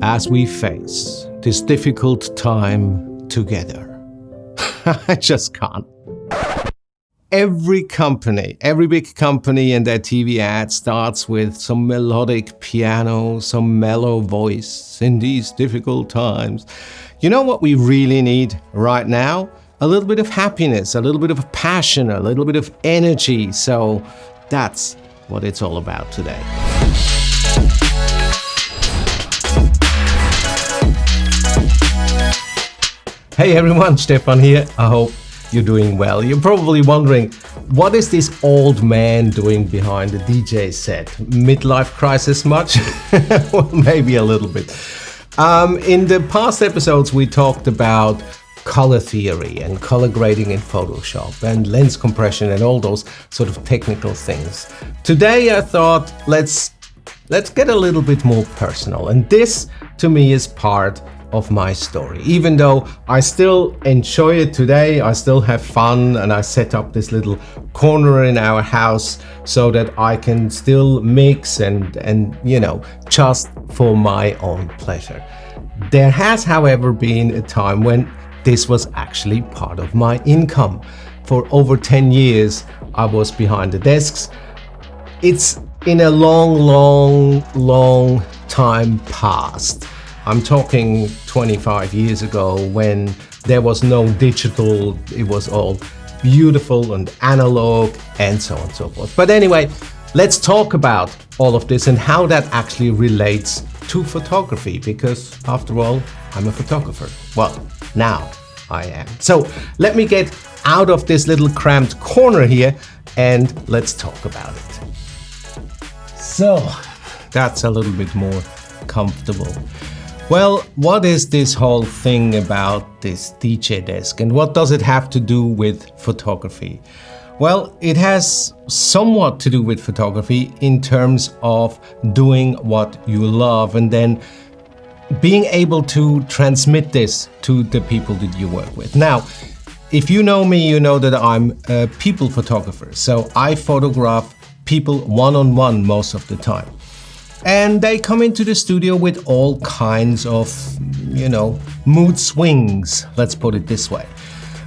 as we face this difficult time together. I just can't. Every company, every big company and their TV ad starts with some melodic piano, some mellow voice in these difficult times. You know what we really need right now? A little bit of happiness, a little bit of passion, a little bit of energy. So that's what it's all about today. Hey everyone, Stefan here. I hope you're doing well. You're probably wondering, what is this old man doing behind the DJ set? Midlife crisis much? Well, maybe a little bit. In the past episodes, we talked about color theory and color grading in Photoshop and lens compression and all those sort of technical things. Today, I thought, let's get a little bit more personal. And this, to me, is part of my story. Even though I still enjoy it today, I still have fun, and I set up this little corner in our house so that I can still mix and you know, just for my own pleasure. There has, however, been a time when this was actually part of my income. For over 10 years, I was behind the desks. It's in a long time past. I'm talking 25 years ago when there was no digital, it was all beautiful and analog and so on and so forth. But anyway, let's talk about all of this and how that actually relates to photography, because after all, I'm a photographer. Well, now I am. So let me get out of this little cramped corner here and let's talk about it. So that's a little bit more comfortable. Well, what is this whole thing about this DJ desk and what does it have to do with photography? Well, it has somewhat to do with photography in terms of doing what you love and then being able to transmit this to the people that you work with. Now, if you know me, you know that I'm a people photographer. So I photograph people one-on-one most of the time. And they come into the studio with all kinds of, you know, mood swings, let's put it this way.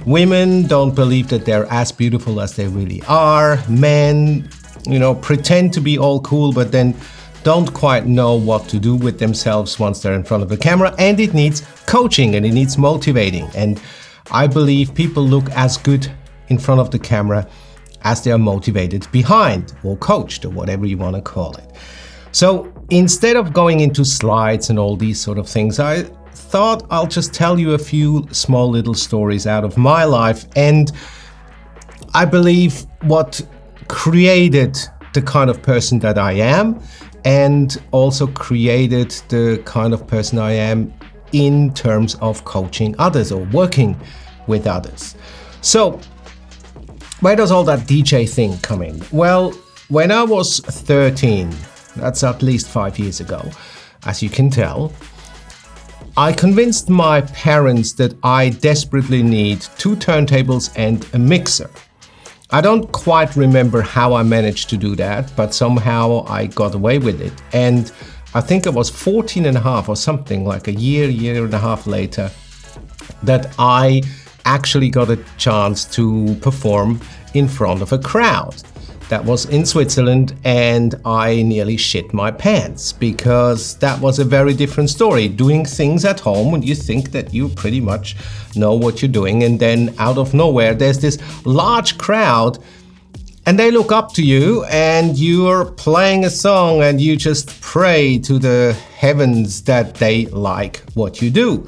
Women don't believe that they're as beautiful as they really are. Men, you know, pretend to be all cool, but then don't quite know what to do with themselves once they're in front of the camera. And it needs coaching and it needs motivating. And I believe people look as good in front of the camera as they are motivated behind, or coached, or whatever you want to call it. So instead of going into slides and all these sort of things, I thought I'll just tell you a few small little stories out of my life. And I believe what created the kind of person that I am, and also created the kind of person I am in terms of coaching others or working with others. So where does all that DJ thing come in? Well, when I was 13, that's at least 5 years ago, as you can tell, I convinced my parents that I desperately need 2 turntables and a mixer. I don't quite remember how I managed to do that, but somehow I got away with it. And I think it was 14 and a half or something, like a year and a half later, that I actually got a chance to perform in front of a crowd. That was in Switzerland, and I nearly shit my pants because that was a very different story. Doing things at home when you think that you pretty much know what you're doing, and then out of nowhere there's this large crowd and they look up to you and you're playing a song and you just pray to the heavens that they like what you do.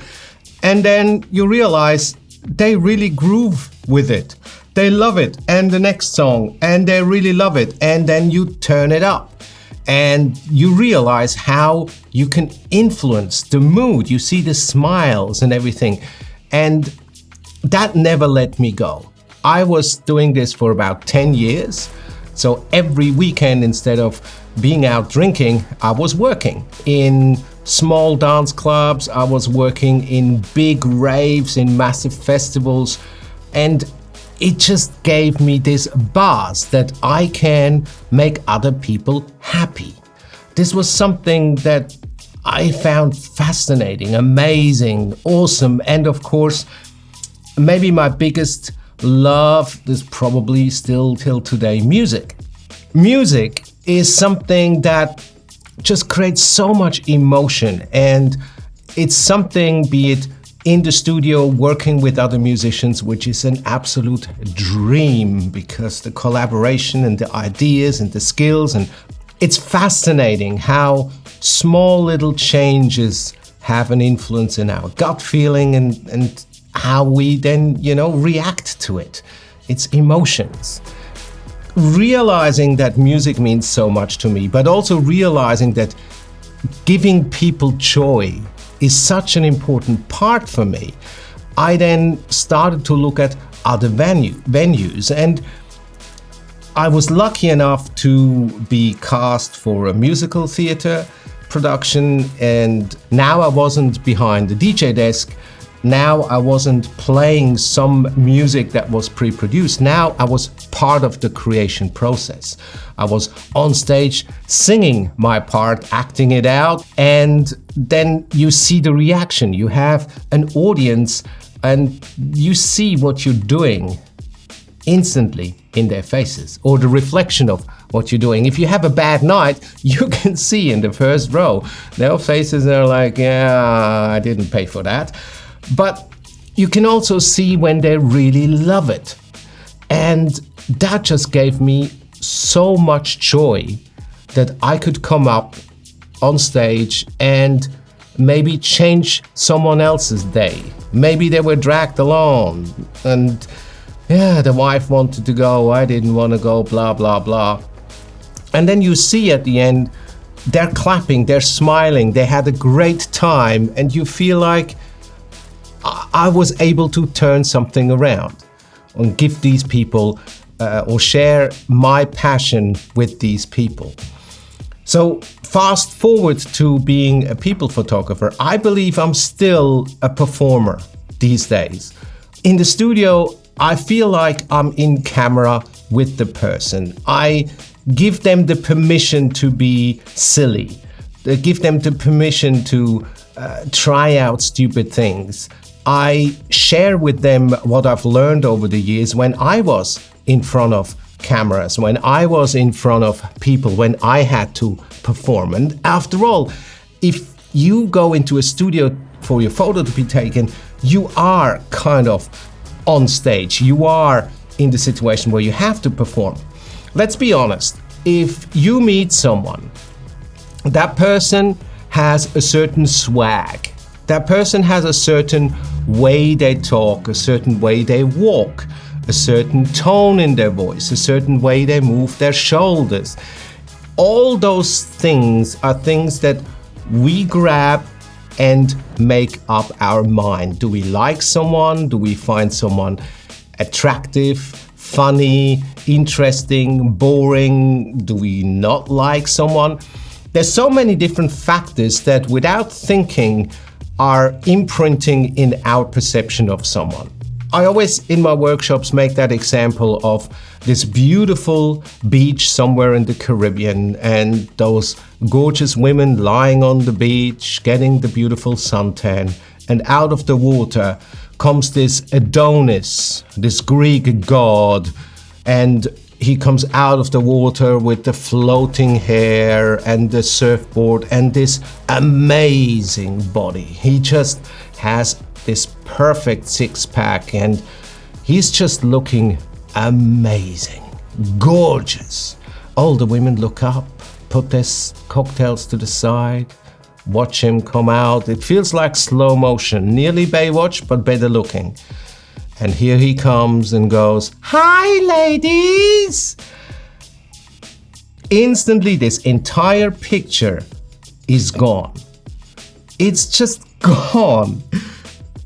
And then you realize they really groove with it. They love it, and the next song, and they really love it, and then you turn it up and you realize how you can influence the mood. You see the smiles and everything, and that never let me go. I was doing this for about 10 years, so every weekend, instead of being out drinking, I was working in small dance clubs, I was working in big raves, in massive festivals, and it just gave me this buzz that I can make other people happy. This was something that I found fascinating, amazing, awesome, and of course, maybe my biggest love is probably still till today, music. Music is something that just creates so much emotion, and it's something, be it in the studio working with other musicians, which is an absolute dream because the collaboration and the ideas and the skills, and it's fascinating how small little changes have an influence in our gut feeling and how we then, react to it. It's emotions. Realizing that music means so much to me, but also realizing that giving people joy is such an important part for me, I then started to look at other venues, and I was lucky enough to be cast for a musical theater production, and now I wasn't behind the DJ desk. Now I wasn't playing some music that was pre-produced. Now I was part of the creation process. I was on stage singing my part, acting it out, and then you see the reaction. You have an audience and you see what you're doing instantly in their faces, or the reflection of what you're doing. If you have a bad night, you can see in the first row, their faces are like, yeah, I didn't pay for that. But you can also see when they really love it. And that just gave me so much joy that I could come up on stage and maybe change someone else's day. Maybe they were dragged along and yeah, the wife wanted to go, I didn't want to go, blah, blah, blah. And then you see at the end, they're clapping, they're smiling, they had a great time, and you feel like I was able to turn something around and give these people or share my passion with these people. So fast forward to being a people photographer, I believe I'm still a performer these days. In the studio, I feel like I'm in camera with the person. I give them the permission to be silly. I give them the permission to try out stupid things. I share with them what I've learned over the years when I was in front of cameras, when I was in front of people, when I had to perform. And after all, if you go into a studio for your photo to be taken, you are kind of on stage. You are in the situation where you have to perform. Let's be honest. If you meet someone, that person has a certain swag. That person has a certain way they talk, a certain way they walk, a certain tone in their voice, a certain way they move their shoulders. All those things are things that we grab and make up our mind. Do we like someone? Do we find someone attractive, funny, interesting, boring? Do we not like someone? There's so many different factors that without thinking are imprinting in our perception of someone. I always, in my workshops, make that example of this beautiful beach somewhere in the Caribbean and those gorgeous women lying on the beach, getting the beautiful suntan, and out of the water comes this Adonis, this Greek god, and he comes out of the water with the floating hair and the surfboard and this amazing body. He just has this perfect six-pack and he's just looking amazing, gorgeous. All the women look up, put their cocktails to the side, watch him come out. It feels like slow motion, nearly Baywatch, but better looking. And here he comes and goes, "Hi, ladies!" Instantly, this entire picture is gone. It's just gone.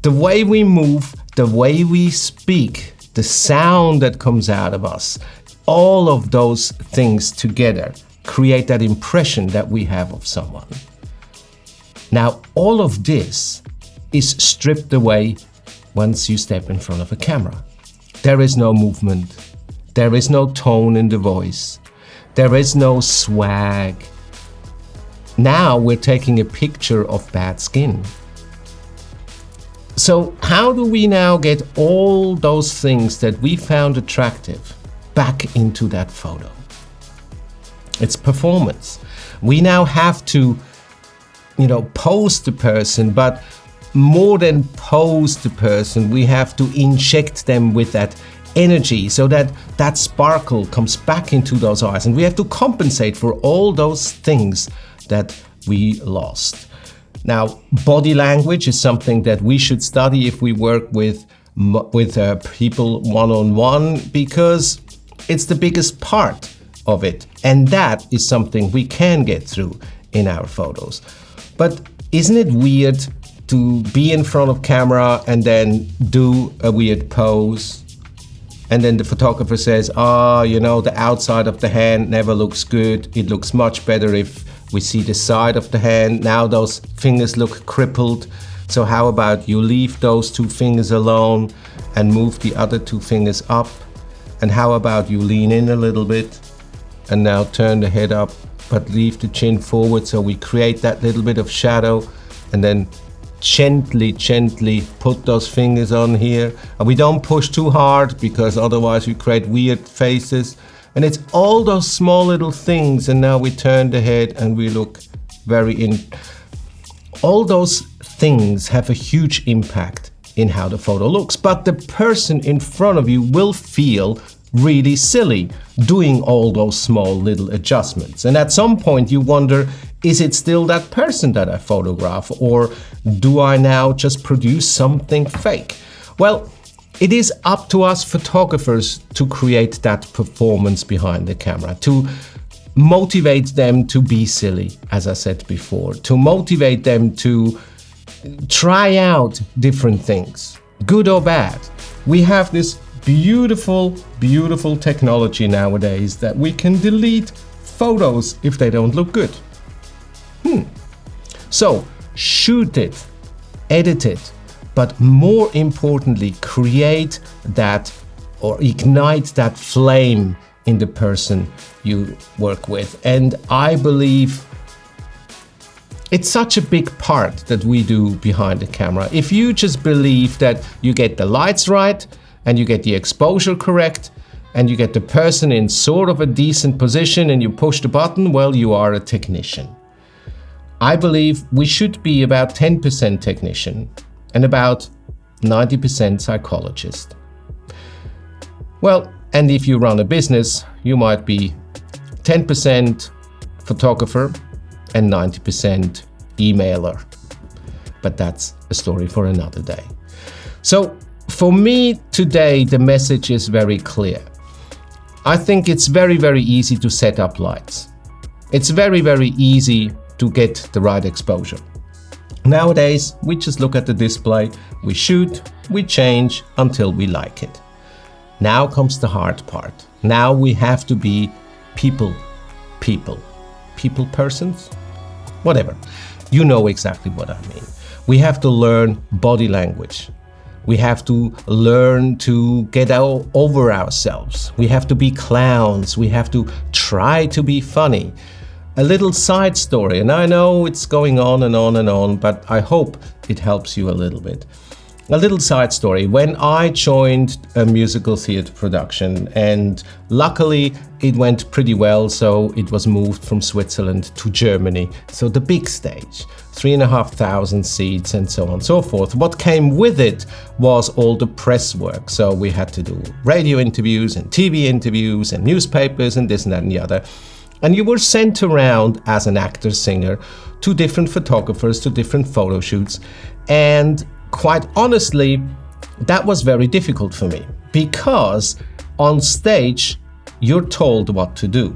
The way we move, the way we speak, the sound that comes out of us, all of those things together create that impression that we have of someone. Now, all of this is stripped away once you step in front of a camera. There is no movement. There is no tone in the voice. There is no swag. Now we're taking a picture of bad skin. So how do we now get all those things that we found attractive back into that photo? It's performance. We now have to, pose the person, but more than pose the person, we have to inject them with that energy so that that sparkle comes back into those eyes. And we have to compensate for all those things that we lost. Now, body language is something that we should study if we work with people one-on-one, because it's the biggest part of it. And that is something we can get through in our photos. But isn't it weird to be in front of camera and then do a weird pose? And then the photographer says, the outside of the hand never looks good. It looks much better if we see the side of the hand. Now those fingers look crippled. So how about you leave those two fingers alone and move the other two fingers up? And how about you lean in a little bit and now turn the head up, but leave the chin forward so we create that little bit of shadow, and then gently put those fingers on here. And we don't push too hard because otherwise we create weird faces. And it's all those small little things, and now we turn the head and we look all those things have a huge impact in how the photo looks. But the person in front of you will feel really silly doing all those small little adjustments. And at some point you wonder, is it still that person that I photograph, or do I now just produce something fake? Well, it is up to us photographers to create that performance behind the camera, to motivate them to be silly, as I said before, to motivate them to try out different things, good or bad. We have this beautiful technology nowadays that we can delete photos if they don't look good. So shoot it, edit it, but more importantly, create that or ignite that flame in the person you work with. And I believe it's such a big part that we do behind the camera. If you just believe that you get the lights right and you get the exposure correct and you get the person in sort of a decent position and you push the button, well, you are a technician. I believe we should be about 10% technician and about 90% psychologist. Well, and if you run a business, you might be 10% photographer and 90% emailer. But that's a story for another day. So for me today, the message is very clear. I think it's very easy to set up lights. It's very easy to get the right exposure. Nowadays, we just look at the display, we shoot, we change until we like it. Now comes the hard part. Now we have to be people persons, whatever. You know exactly what I mean. We have to learn body language. We have to learn to get over ourselves. We have to be clowns. We have to try to be funny. A little side story, and I know it's going on and on, but I hope it helps you a little bit. A little side story. When I joined a musical theater production, and luckily it went pretty well, so it was moved from Switzerland to Germany. So the big stage, 3,500 seats and so on and so forth. What came with it was all the press work. So we had to do radio interviews and TV interviews and newspapers and this and that and the other. And you were sent around as an actor, singer, to different photographers, to different photo shoots. And quite honestly, that was very difficult for me, because on stage, you're told what to do.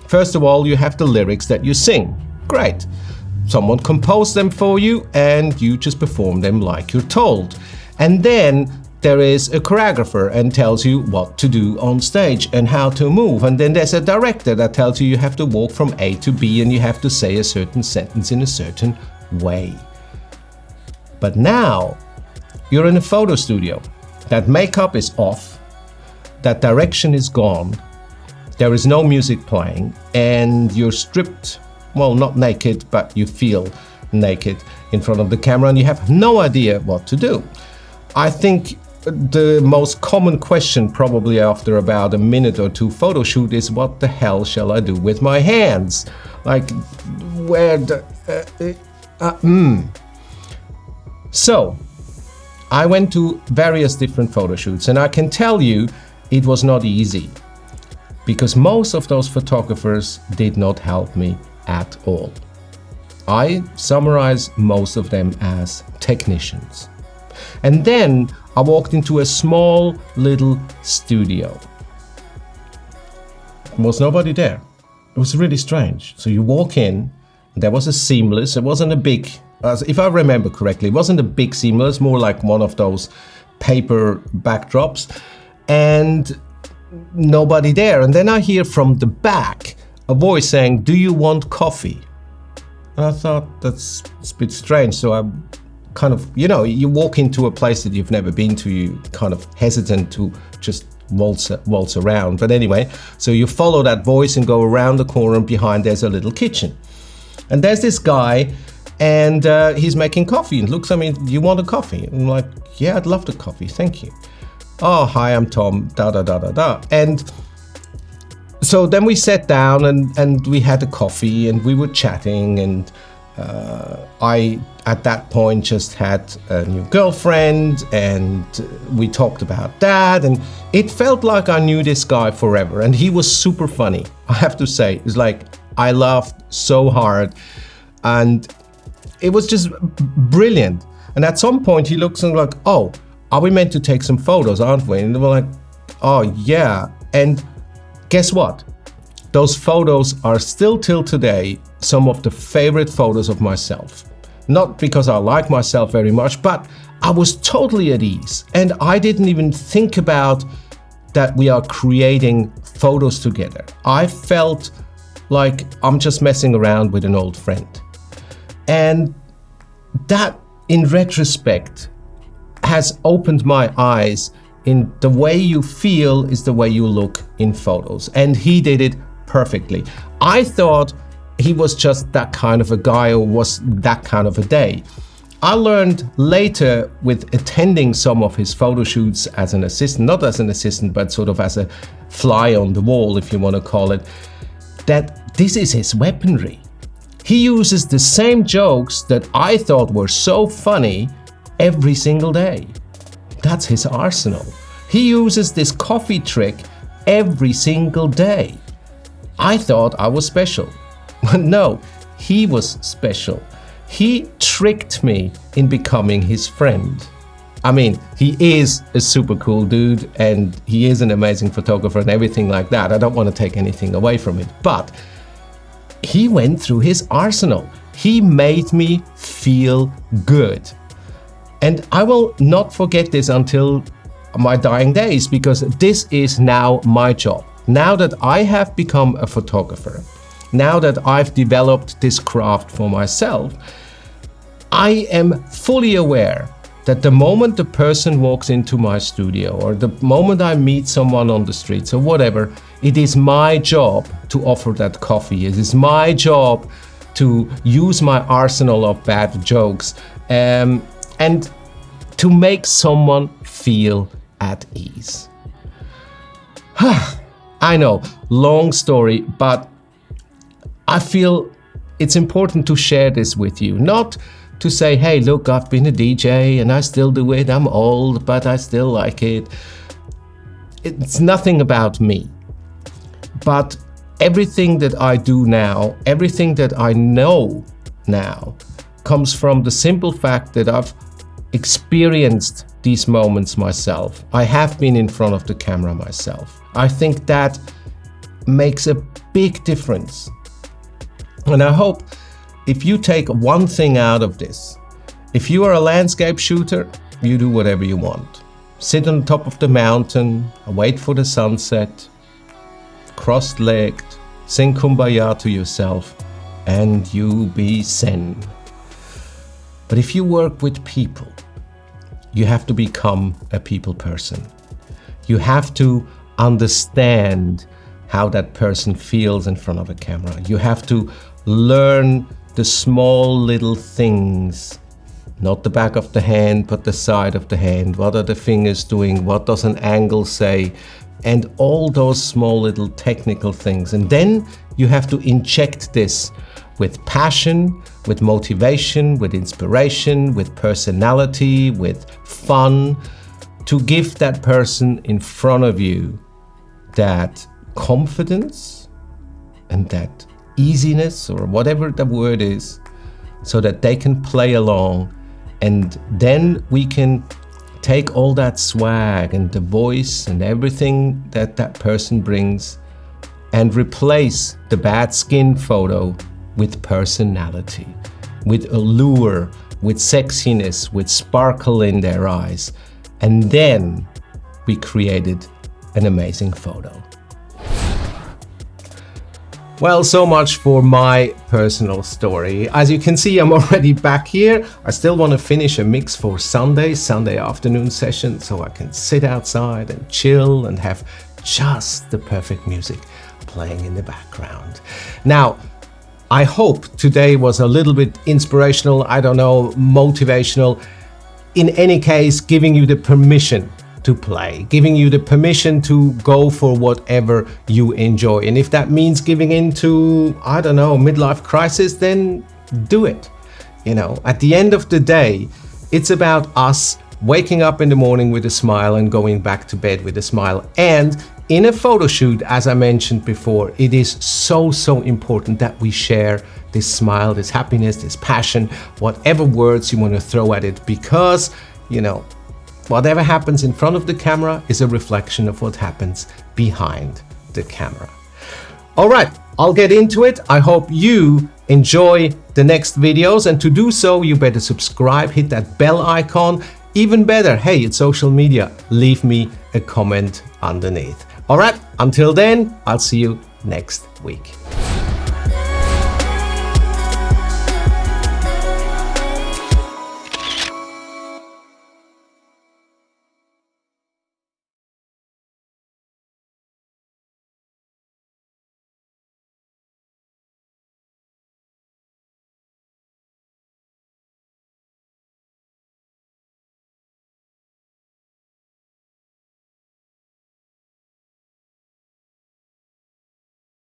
First of all, you have the lyrics that you sing. Great. Someone composed them for you and you just perform them like you're told. And then there is a choreographer and tells you what to do on stage and how to move. And then there's a director that tells you have to walk from A to B and you have to say a certain sentence in a certain way. But now you're in a photo studio. That makeup is off, that direction is gone, there is no music playing, and you're stripped well, not naked, but you feel naked in front of the camera and you have no idea what to do. I think the most common question probably after about a minute or two photo shoot is, what the hell shall I do with my hands? Like, where the... So, I went to various different photo shoots and I can tell you it was not easy, because most of those photographers did not help me at all. I summarize most of them as technicians. And then I walked into a small little studio. There was nobody there. It was really strange. So you walk in, there was a seamless, it wasn't a big, if I remember correctly, it wasn't a big seamless, more like one of those paper backdrops, and nobody there. And then I hear from the back a voice saying, "Do you want coffee?" And I thought, that's a bit strange. So I'm kind of, you know, you walk into a place that you've never been to, you kind of hesitant to just waltz around. But anyway, so you follow that voice and go around the corner, and behind there's a little kitchen. And there's this guy, and he's making coffee and looks at me, "Do you want a coffee?" And I'm like, "Yeah, I'd love the coffee, thank you." "Oh, hi, I'm Tom, da da da da da." And so then we sat down and we had a coffee and we were chatting, and I, at that point, just had a new girlfriend, and we talked about that, and it felt like I knew this guy forever, and he was super funny. I have to say, it's like, I laughed so hard, and it was just brilliant. And at some point he looks and like, "Oh, are we meant to take some photos, aren't we?" And we're like, "Oh yeah." And guess what? Those photos are still till today some of the favorite photos of myself. Not because I like myself very much, but I was totally at ease. And I didn't even think about that we are creating photos together. I felt like I'm just messing around with an old friend. And that, in retrospect, has opened my eyes in the way you feel is the way you look in photos. And he did it perfectly. I thought he was just that kind of a guy, or was that kind of a day. I learned later, with attending some of his photo shoots as an assistant, not as an assistant, but sort of as a fly on the wall, if you want to call it, that this is his weaponry. He uses the same jokes that I thought were so funny every single day. That's his arsenal. He uses this coffee trick every single day. I thought I was special. No, he was special. He tricked me in becoming his friend. I mean, he is a super cool dude, and he is an amazing photographer and everything like that. I don't want to take anything away from it, but he went through his arsenal. He made me feel good. And I will not forget this until my dying days, because this is now my job. Now that I have become a photographer, now that I've developed this craft for myself, I am fully aware that the moment the person walks into my studio, or the moment I meet someone on the streets or whatever, it is my job to offer that coffee. It is my job to use my arsenal of bad jokes and to make someone feel at ease. I know, long story, but I feel it's important to share this with you. Not to say, "Hey, look, I've been a DJ and I still do it. I'm old, but I still like it." It's nothing about me. But everything that I do now, everything that I know now, comes from the simple fact that I've experienced these moments myself. I have been in front of the camera myself. I think that makes a big difference. And I hope if you take one thing out of this, if you are a landscape shooter, you do whatever you want. Sit on top of the mountain, wait for the sunset, cross-legged, sing Kumbaya to yourself, and you be zen. But if you work with people, you have to become a people person. You have to understand how that person feels in front of a camera. You have to learn the small little things. Not the back of the hand, but the side of the hand. What are the fingers doing? What does an angle say? And all those small little technical things. And then you have to inject this with passion, with motivation, with inspiration, with personality, with fun, to give that person in front of you that confidence and that easiness, or whatever the word is, so that they can play along. And then we can take all that swag and the voice and everything that that person brings and replace the bad skin photo with personality, with allure, with sexiness, with sparkle in their eyes. And then we created an amazing photo. Well, so much for my personal story. As you can see, I'm already back here. I still want to finish a mix for Sunday afternoon session, so I can sit outside and chill and have just the perfect music playing in the background. Now, I hope today was a little bit inspirational, I don't know, motivational. In any case, giving you the permission to play, giving you the permission to go for whatever you enjoy. And if that means giving in to, I don't know, midlife crisis, then do it. You know, at the end of the day, it's about us waking up in the morning with a smile and going back to bed with a smile. And in a photo shoot, as I mentioned before, it is so important that we share this smile, this happiness, this passion, whatever words you want to throw at it, because, you know, whatever happens in front of the camera is a reflection of what happens behind the camera. All right, I'll get into it. I hope you enjoy the next videos, and to do so, you better subscribe, hit that bell icon. Even better, hey, it's social media, leave me a comment underneath. All right, until then, I'll see you next week.